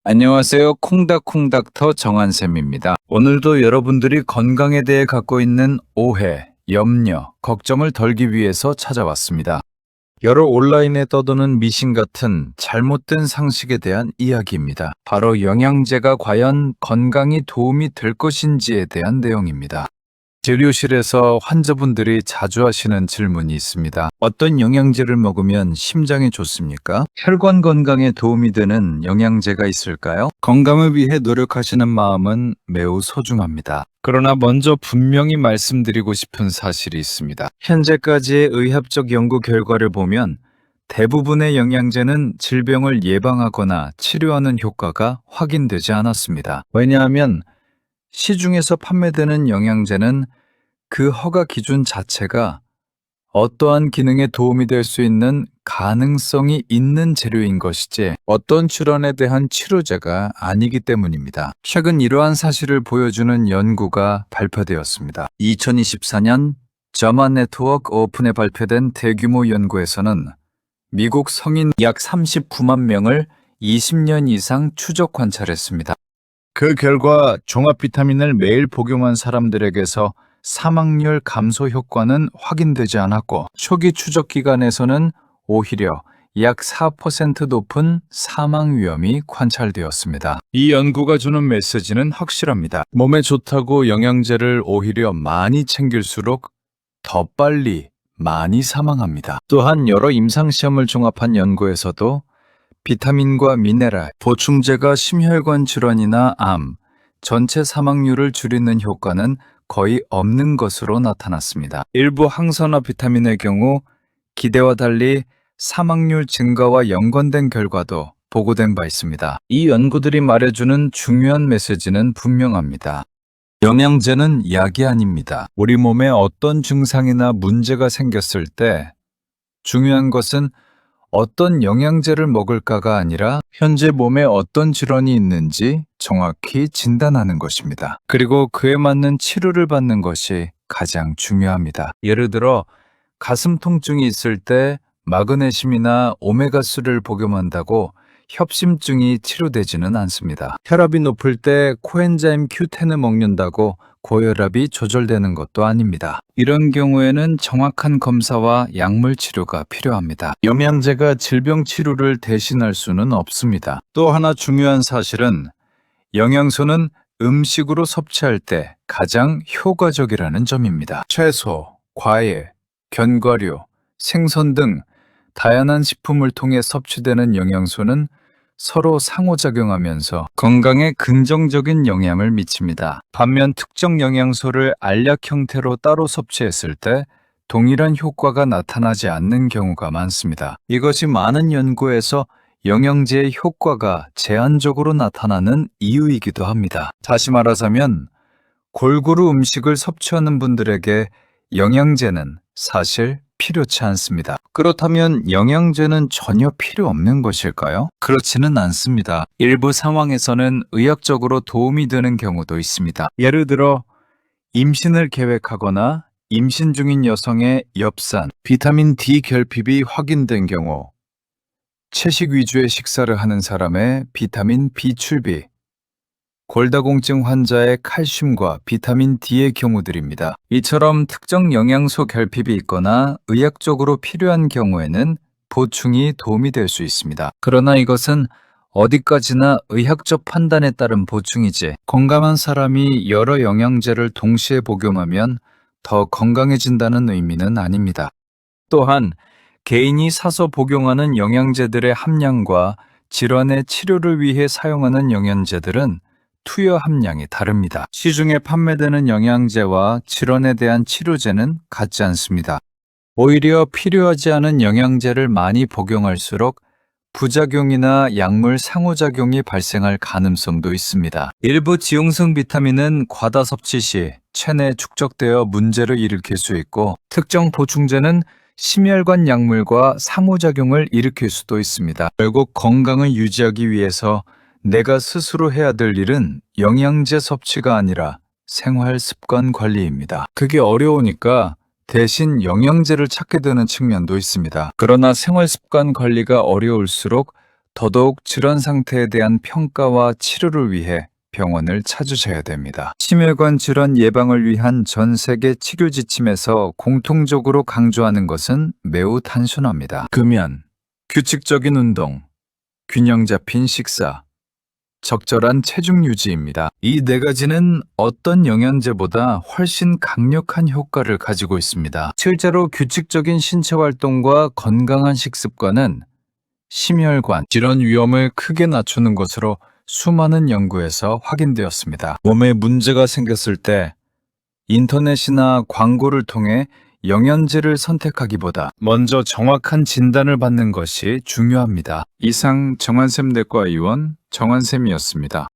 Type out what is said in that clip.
안녕하세요. 콩닥콩닥터 정한쌤입니다. 오늘도 여러분들이 건강에 대해 갖고 있는 오해, 염려, 걱정을 덜기 위해서 찾아왔습니다. 여러 온라인에 떠도는 미신 같은 잘못된 상식에 대한 이야기입니다. 바로 영양제가 과연 건강에 도움이 될 것인지에 대한 내용입니다. 진료실에서 환자분들이 자주 하시는 질문이 있습니다. 어떤 영양제를 먹으면 심장에 좋습니까? 혈관 건강에 도움이 되는 영양제가 있을까요? 건강을 위해 노력하시는 마음은 매우 소중합니다. 그러나 먼저 분명히 말씀드리고 싶은 사실이 있습니다. 현재까지의 의학적 연구 결과를 보면 대부분의 영양제는 질병을 예방하거나 치료하는 효과가 확인되지 않았습니다. 왜냐하면 시중에서 판매되는 영양제는 그 허가 기준 자체가 어떠한 기능에 도움이 될 수 있는 가능성이 있는 재료인 것이지 어떤 질환에 대한 치료제가 아니기 때문입니다. 최근 이러한 사실을 보여주는 연구가 발표되었습니다. 2024년 저마 네트워크 오픈에 발표된 대규모 연구에서는 미국 성인 약 39만 명을 20년 이상 추적 관찰했습니다. 그 결과 종합 비타민을 매일 복용한 사람들에게서 사망률 감소 효과는 확인되지 않았고 초기 추적 기간에서는 오히려 약 4% 높은 사망 위험이 관찰되었습니다. 이 연구가 주는 메시지는 확실합니다. 몸에 좋다고 영양제를 오히려 많이 챙길수록 더 빨리 많이 사망합니다. 또한 여러 임상시험을 종합한 연구에서도 비타민과 미네랄, 보충제가 심혈관 질환이나 암, 전체 사망률을 줄이는 효과는 거의 없는 것으로 나타났습니다. 일부 항산화 비타민의 경우 기대와 달리 사망률 증가와 연관된 결과도 보고된 바 있습니다. 이 연구들이 말해주는 중요한 메시지는 분명합니다. 영양제는 약이 아닙니다. 우리 몸에 어떤 증상이나 문제가 생겼을 때 중요한 것은 어떤 영양제를 먹을까가 아니라 현재 몸에 어떤 질환이 있는지 정확히 진단하는 것입니다. 그리고 그에 맞는 치료를 받는 것이 가장 중요합니다. 예를 들어 가슴 통증이 있을 때 마그네슘이나 오메가3를 복용한다고 협심증이 치료되지는 않습니다. 혈압이 높을 때 코엔자임 Q10을 먹는다고 고혈압이 조절되는 것도 아닙니다. 이런 경우에는 정확한 검사와 약물 치료가 필요합니다. 영양제가 질병 치료를 대신할 수는 없습니다. 또 하나 중요한 사실은 영양소는 음식으로 섭취할 때 가장 효과적이라는 점입니다. 채소, 과일, 견과류, 생선 등 다양한 식품을 통해 섭취되는 영양소는 서로 상호작용하면서 건강에 긍정적인 영향을 미칩니다. 반면 특정 영양소를 알약 형태로 따로 섭취했을 때 동일한 효과가 나타나지 않는 경우가 많습니다. 이것이 많은 연구에서 영양제의 효과가 제한적으로 나타나는 이유이기도 합니다. 다시 말하자면 골고루 음식을 섭취하는 분들에게 영양제는 사실 필요치 않습니다. 그렇다면 영양제는 전혀 필요 없는 것일까요? 그렇지는 않습니다. 일부 상황에서는 의학적으로 도움이 되는 경우도 있습니다. 예를 들어 임신을 계획하거나 임신 중인 여성의 엽산, 비타민 D 결핍이 확인된 경우, 채식 위주의 식사를 하는 사람의 비타민 B 출비, 골다공증 환자의 칼슘과 비타민 D의 경우들입니다. 이처럼 특정 영양소 결핍이 있거나 의학적으로 필요한 경우에는 보충이 도움이 될 수 있습니다. 그러나 이것은 어디까지나 의학적 판단에 따른 보충이지 건강한 사람이 여러 영양제를 동시에 복용하면 더 건강해진다는 의미는 아닙니다. 또한 개인이 사서 복용하는 영양제들의 함량과 질환의 치료를 위해 사용하는 영양제들은 투여 함량이 다릅니다. 시중에 판매되는 영양제와 질환에 대한 치료제는 같지 않습니다. 오히려 필요하지 않은 영양제를 많이 복용할수록 부작용이나 약물 상호작용이 발생할 가능성도 있습니다. 일부 지용성 비타민은 과다 섭취 시 체내에 축적되어 문제를 일으킬 수 있고 특정 보충제는 심혈관 약물과 상호작용을 일으킬 수도 있습니다. 결국 건강을 유지하기 위해서 내가 스스로 해야 될 일은 영양제 섭취가 아니라 생활 습관 관리입니다. 그게 어려우니까 대신 영양제를 찾게 되는 측면도 있습니다. 그러나 생활 습관 관리가 어려울수록 더더욱 질환 상태에 대한 평가와 치료를 위해 병원을 찾으셔야 됩니다. 심혈관 질환 예방을 위한 전 세계 치료 지침에서 공통적으로 강조하는 것은 매우 단순합니다. 금연, 규칙적인 운동, 균형 잡힌 식사, 적절한 체중 유지입니다. 이 네 가지는 어떤 영양제보다 훨씬 강력한 효과를 가지고 있습니다. 실제로 규칙적인 신체 활동과 건강한 식습관은 심혈관 질환 위험을 크게 낮추는 것으로 수많은 연구에서 확인되었습니다. 몸에 문제가 생겼을 때 인터넷이나 광고를 통해 영양제를 선택하기보다 먼저 정확한 진단을 받는 것이 중요합니다. 이상 정한샘 내과 의원 정한샘이었습니다.